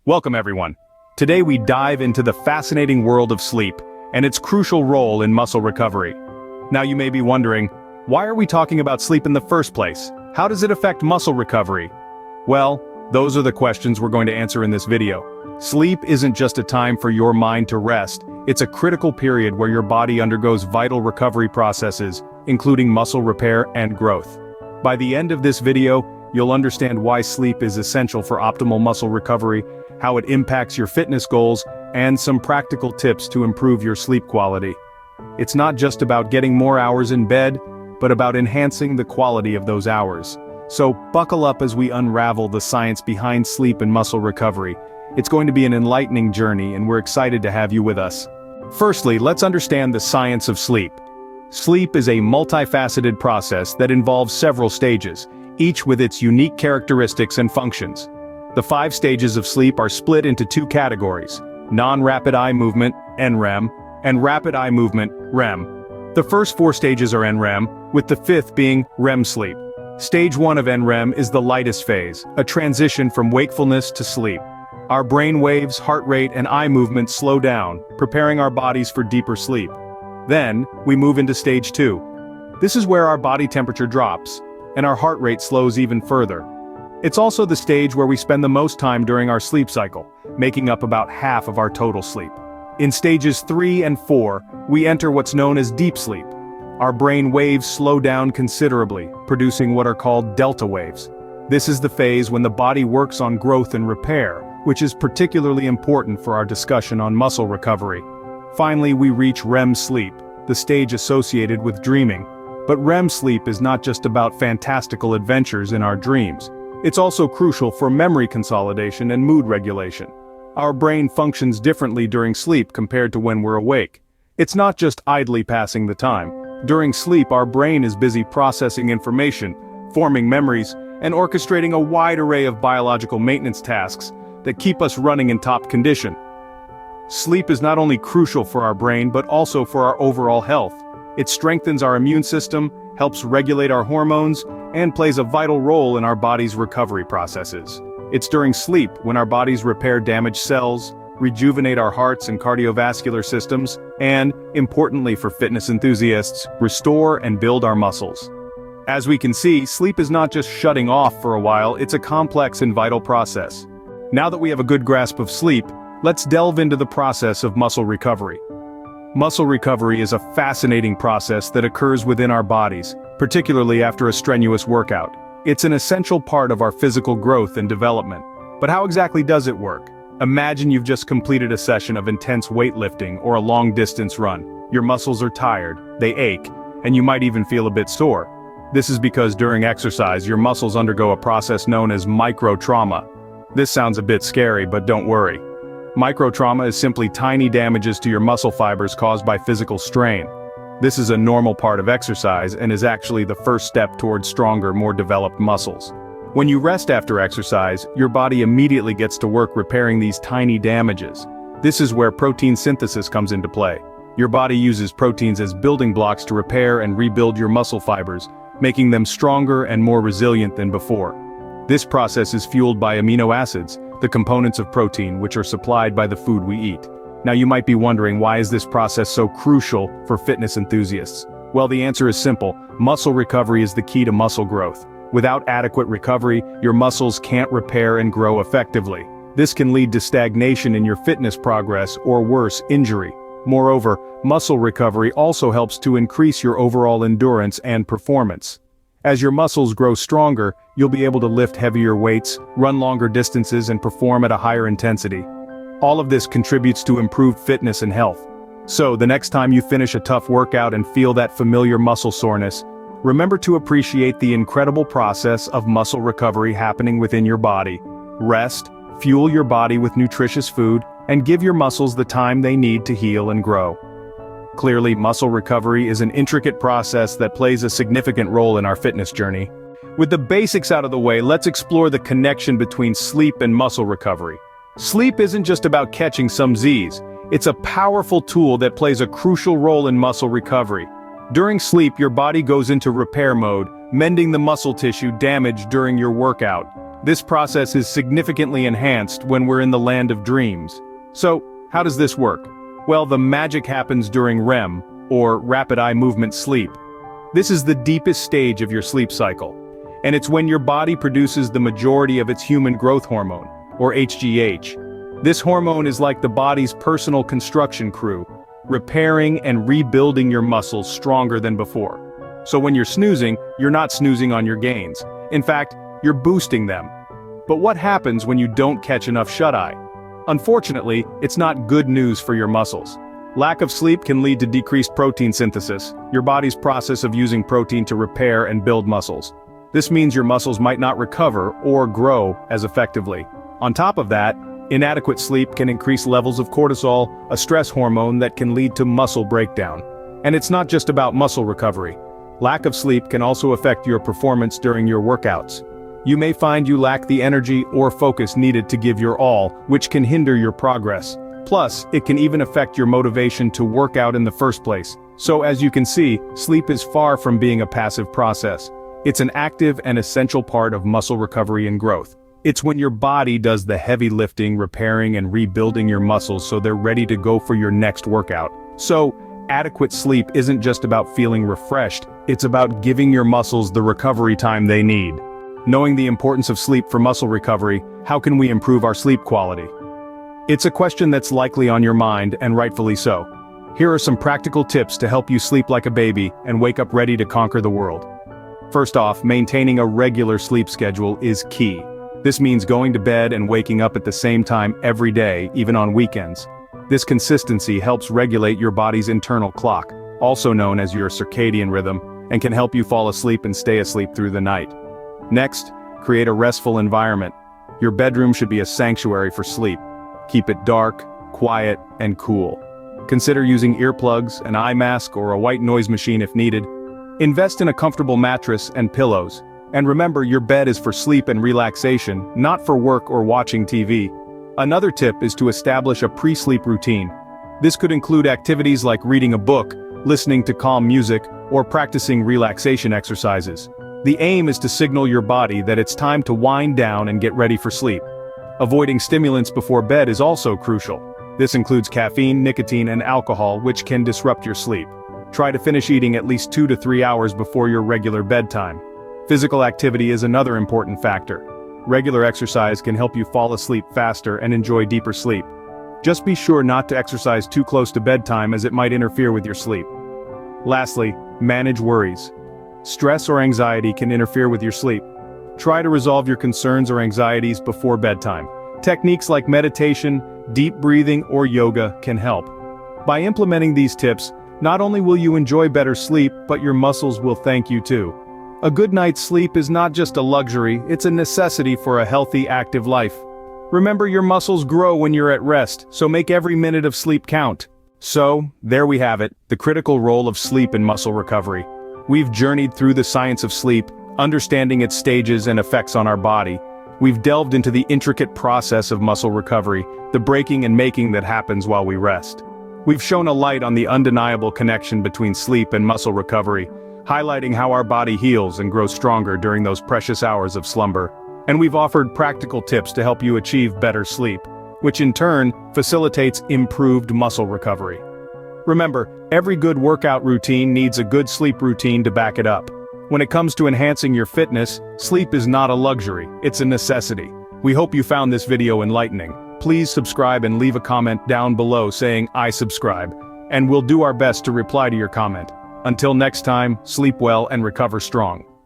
Welcome everyone. Today we dive into the fascinating world of sleep and its crucial role in muscle recovery. Now you may be wondering, why are we talking about sleep in the first place? How does it affect muscle recovery? Well, those are the questions we're going to answer in this video. Sleep isn't just a time for your mind to rest, it's a critical period where your body undergoes vital recovery processes, including muscle repair and growth. By the end of this video, you'll understand why sleep is essential for optimal muscle recovery, how it impacts your fitness goals, and some practical tips to improve your sleep quality. It's not just about getting more hours in bed, but about enhancing the quality of those hours. So buckle up as we unravel the science behind sleep and muscle recovery. It's going to be an enlightening journey and we're excited to have you with us. Firstly, let's understand the science of sleep. Sleep is a multifaceted process that involves several stages, each with its unique characteristics and functions. The 5 stages of sleep are split into 2 categories: non-rapid eye movement, NREM, and rapid eye movement, REM. The first 4 stages are NREM, with the 5th being REM sleep. Stage 1 of NREM is the lightest phase, a transition from wakefulness to sleep. Our brain waves, heart rate, and eye movement slow down, preparing our bodies for deeper sleep. Then, we move into stage 2. This is where our body temperature drops, and our heart rate slows even further. It's also the stage where we spend the most time during our sleep cycle, making up about half of our total sleep. In stages 3 and 4, we enter what's known as deep sleep. Our brain waves slow down considerably, producing what are called delta waves. This is the phase when the body works on growth and repair, which is particularly important for our discussion on muscle recovery. Finally, we reach REM sleep, the stage associated with dreaming. But REM sleep is not just about fantastical adventures in our dreams. It's also crucial for memory consolidation and mood regulation. Our brain functions differently during sleep compared to when we're awake. It's not just idly passing the time. During sleep, our brain is busy processing information, forming memories, and orchestrating a wide array of biological maintenance tasks that keep us running in top condition. Sleep is not only crucial for our brain but also for our overall health. It strengthens our immune system, helps regulate our hormones, and plays a vital role in our body's recovery processes. It's during sleep when our bodies repair damaged cells, rejuvenate our hearts and cardiovascular systems, and, importantly for fitness enthusiasts, restore and build our muscles. As we can see, sleep is not just shutting off for a while, it's a complex and vital process. Now that we have a good grasp of sleep, let's delve into the process of muscle recovery. Muscle recovery is a fascinating process that occurs within our bodies, particularly after a strenuous workout. It's an essential part of our physical growth and development. But how exactly does it work? Imagine you've just completed a session of intense weightlifting or a long-distance run. Your muscles are tired, they ache, and you might even feel a bit sore. This is because during exercise, your muscles undergo a process known as microtrauma. This sounds a bit scary, but don't worry. Microtrauma is simply tiny damages to your muscle fibers caused by physical strain. This is a normal part of exercise and is actually the first step towards stronger, more developed muscles. When you rest after exercise, your body immediately gets to work repairing these tiny damages. This is where protein synthesis comes into play. Your body uses proteins as building blocks to repair and rebuild your muscle fibers, making them stronger and more resilient than before. This process is fueled by amino acids, the components of protein which are supplied by the food we eat. Now you might be wondering, why is this process so crucial for fitness enthusiasts? Well, the answer is simple. Muscle recovery is the key to muscle growth. Without adequate recovery, your muscles can't repair and grow effectively. This can lead to stagnation in your fitness progress or worse, injury. Moreover, muscle recovery also helps to increase your overall endurance and performance. As your muscles grow stronger, you'll be able to lift heavier weights, run longer distances, and perform at a higher intensity. All of this contributes to improved fitness and health. So, the next time you finish a tough workout and feel that familiar muscle soreness, remember to appreciate the incredible process of muscle recovery happening within your body. Rest, fuel your body with nutritious food, and give your muscles the time they need to heal and grow. Clearly, muscle recovery is an intricate process that plays a significant role in our fitness journey. With the basics out of the way, let's explore the connection between sleep and muscle recovery. Sleep isn't just about catching some Z's. It's a powerful tool that plays a crucial role in muscle recovery. During sleep, your body goes into repair mode, mending the muscle tissue damaged during your workout. This process is significantly enhanced when we're in the land of dreams. So, how does this work? Well, the magic happens during REM, or rapid eye movement sleep. This is the deepest stage of your sleep cycle, and it's when your body produces the majority of its human growth hormone, or HGH. This hormone is like the body's personal construction crew, repairing and rebuilding your muscles stronger than before. So when you're snoozing, you're not snoozing on your gains. In fact, you're boosting them. But what happens when you don't catch enough shut-eye? Unfortunately, it's not good news for your muscles. Lack of sleep can lead to decreased protein synthesis, your body's process of using protein to repair and build muscles. This means your muscles might not recover or grow as effectively. On top of that, inadequate sleep can increase levels of cortisol, a stress hormone that can lead to muscle breakdown. And it's not just about muscle recovery. Lack of sleep can also affect your performance during your workouts. You may find you lack the energy or focus needed to give your all, which can hinder your progress. Plus, it can even affect your motivation to work out in the first place. So as you can see, sleep is far from being a passive process. It's an active and essential part of muscle recovery and growth. It's when your body does the heavy lifting, repairing and rebuilding your muscles so they're ready to go for your next workout. So, adequate sleep isn't just about feeling refreshed, it's about giving your muscles the recovery time they need. Knowing the importance of sleep for muscle recovery, how can we improve our sleep quality? It's a question that's likely on your mind, and rightfully so. Here are some practical tips to help you sleep like a baby and wake up ready to conquer the world. First off, maintaining a regular sleep schedule is key. This means going to bed and waking up at the same time every day, even on weekends. This consistency helps regulate your body's internal clock, also known as your circadian rhythm, and can help you fall asleep and stay asleep through the night. Next, create a restful environment. Your bedroom should be a sanctuary for sleep. Keep it dark, quiet, and cool. Consider using earplugs, an eye mask, or a white noise machine if needed. Invest in a comfortable mattress and pillows. And remember, your bed is for sleep and relaxation, not for work or watching TV. Another tip is to establish a pre-sleep routine. This could include activities like reading a book, listening to calm music, or practicing relaxation exercises. The aim is to signal your body that it's time to wind down and get ready for sleep. Avoiding stimulants before bed is also crucial. This includes caffeine, nicotine, and alcohol, which can disrupt your sleep. Try to finish eating at least 2 to 3 hours before your regular bedtime. Physical activity is another important factor. Regular exercise can help you fall asleep faster and enjoy deeper sleep. Just be sure not to exercise too close to bedtime, as it might interfere with your sleep. Lastly, manage worries. Stress or anxiety can interfere with your sleep. Try to resolve your concerns or anxieties before bedtime. Techniques like meditation, deep breathing, or yoga can help. By implementing these tips, not only will you enjoy better sleep, but your muscles will thank you too. A good night's sleep is not just a luxury, it's a necessity for a healthy, active life. Remember, your muscles grow when you're at rest, so make every minute of sleep count. So, there we have it, the critical role of sleep in muscle recovery. We've journeyed through the science of sleep, understanding its stages and effects on our body. We've delved into the intricate process of muscle recovery, the breaking and making that happens while we rest. We've shone a light on the undeniable connection between sleep and muscle recovery, highlighting how our body heals and grows stronger during those precious hours of slumber. And we've offered practical tips to help you achieve better sleep, which in turn facilitates improved muscle recovery. Remember, every good workout routine needs a good sleep routine to back it up. When it comes to enhancing your fitness, sleep is not a luxury, it's a necessity. We hope you found this video enlightening. Please subscribe and leave a comment down below saying "I subscribe," and we'll do our best to reply to your comment. Until next time, sleep well and recover strong.